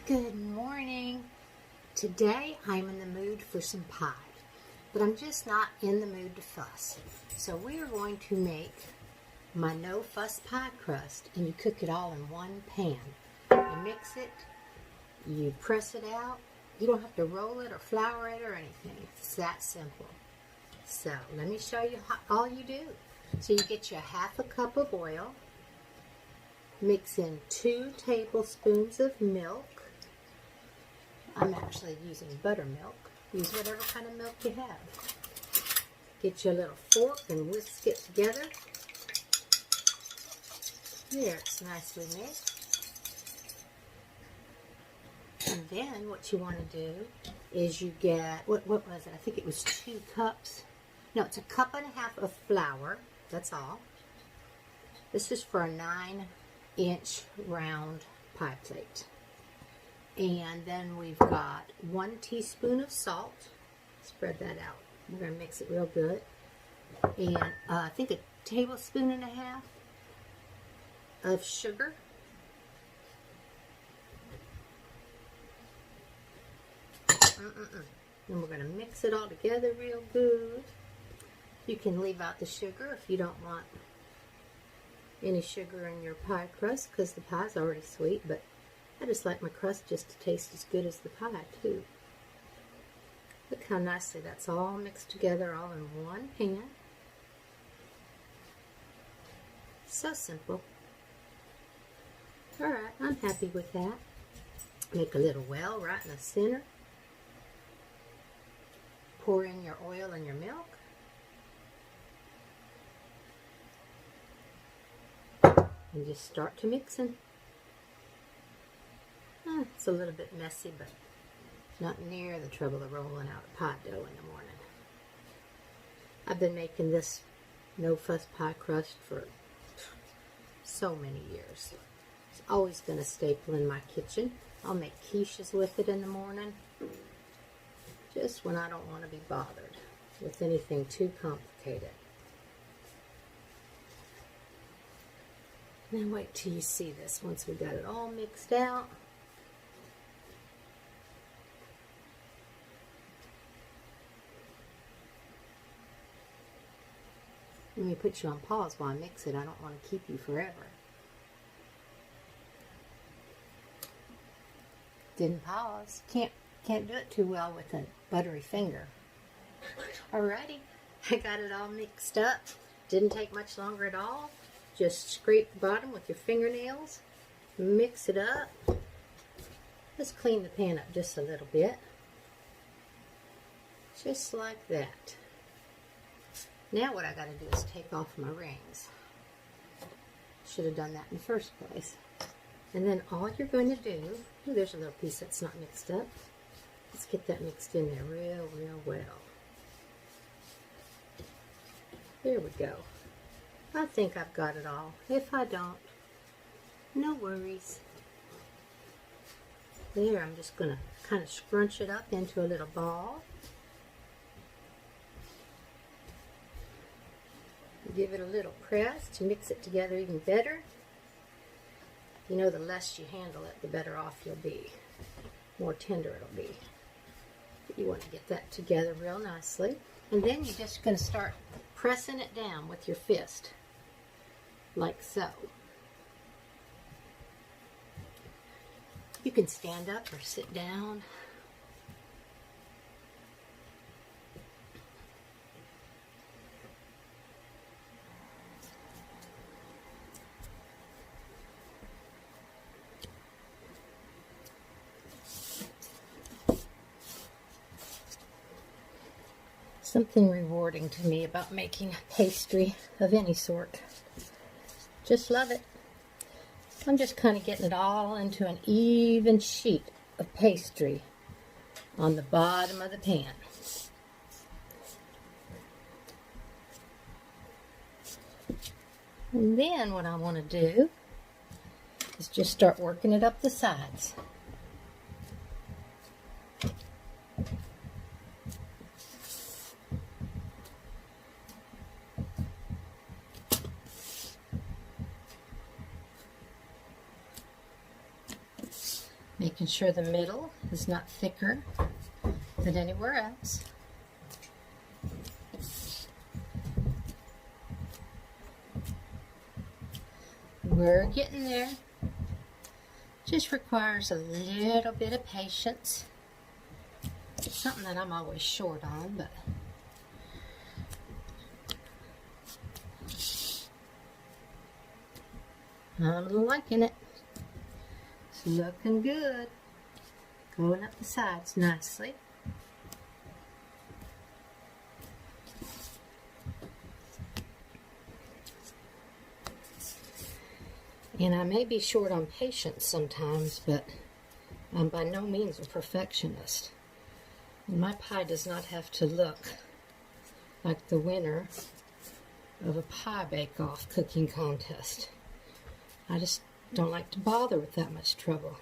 Good morning. Today I'm in the mood for some pie, but I'm just not in the mood to fuss. So we are going to make my no fuss pie crust, and you cook it all in one pan. You mix it, you press it out. You don't have to roll it or flour it or anything. It's that simple. So let me show you how all you do. So you get you a half a cup of oil, mix in 2 tablespoons of milk. I'm actually using buttermilk. Use whatever kind of milk you have. Get you a little fork and whisk it together. There, it's nicely mixed. And then what you want to do is you get, what was it? I think it was 2 cups. No, it's 1.5 cups of flour. That's all. This is for a 9-inch round pie plate. And then we've got 1 teaspoon of salt. Spread that out. We're going to mix it real good. And I think 1.5 tablespoons of sugar. And we're going to mix it all together real good. You can leave out the sugar if you don't want any sugar in your pie crust, because the pie's already sweet, but I just like my crust just to taste as good as the pie too. Look how nicely that's all mixed together, all in one pan. So simple. Alright, I'm happy with that. Make a little well right in the center. Pour in your oil and your milk. And just start to mixing. It's a little bit messy, but not near the trouble of rolling out a pie dough in the morning. I've been making this no fuss pie crust for so many years. It's always been a staple in my kitchen. I'll make quiches with it in the morning, just when I don't want to be bothered with anything too complicated. Now wait till you see this once we got it all mixed out. Let me put you on pause while I mix it. I don't want to keep you forever. Didn't pause. Can't do it too well with a buttery finger. Alrighty, I got it all mixed up. Didn't take much longer at all. Just scrape the bottom with your fingernails. Mix it up. Just clean the pan up just a little bit. Just like that. Now what I got to do is take off my rings. Should have done that in the first place. And then all you're going to do, oh, there's a little piece that's not mixed up. Let's get that mixed in there real well. There we go. I think I've got it all. If I don't, no worries. There, I'm just going to kind of scrunch it up into a little ball. Give it a little press to mix it together even better. You know, the less you handle it, the better off you'll be. More tender it'll be. But you want to get that together real nicely. And then you're just going to start pressing it down with your fist. Like so. You can stand up or sit down. Something rewarding to me about making pastry of any sort. Just love it. I'm just kind of getting it all into an even sheet of pastry on the bottom of the pan. And then what I want to do is just start working it up the sides. Making sure the middle is not thicker than anywhere else. We're getting there. Just requires a little bit of patience. It's something that I'm always short on, but I'm liking it. It's looking good. Going up the sides nicely. And I may be short on patience sometimes, but I'm by no means a perfectionist. And my pie does not have to look like the winner of a pie bake-off cooking contest. I just don't like to bother with that much trouble.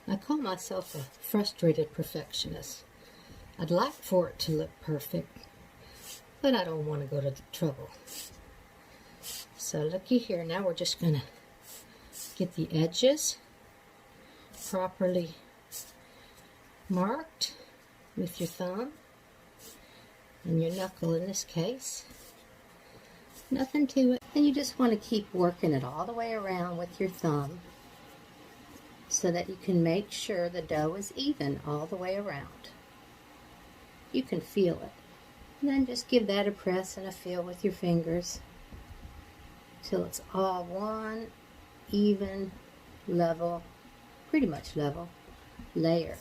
I call myself a frustrated perfectionist. I'd like for it to look perfect, but I don't want to go to the trouble. So looky here, now we're just going to get the edges properly marked with your thumb and your knuckle in this case. Nothing to it. And you just want to keep working it all the way around with your thumb so that you can make sure the dough is even all the way around. You can feel it. And then just give that a press and a feel with your fingers till it's all one even level, pretty much level layer.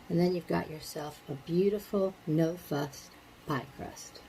And then you've got yourself a beautiful no-fuss pie crust.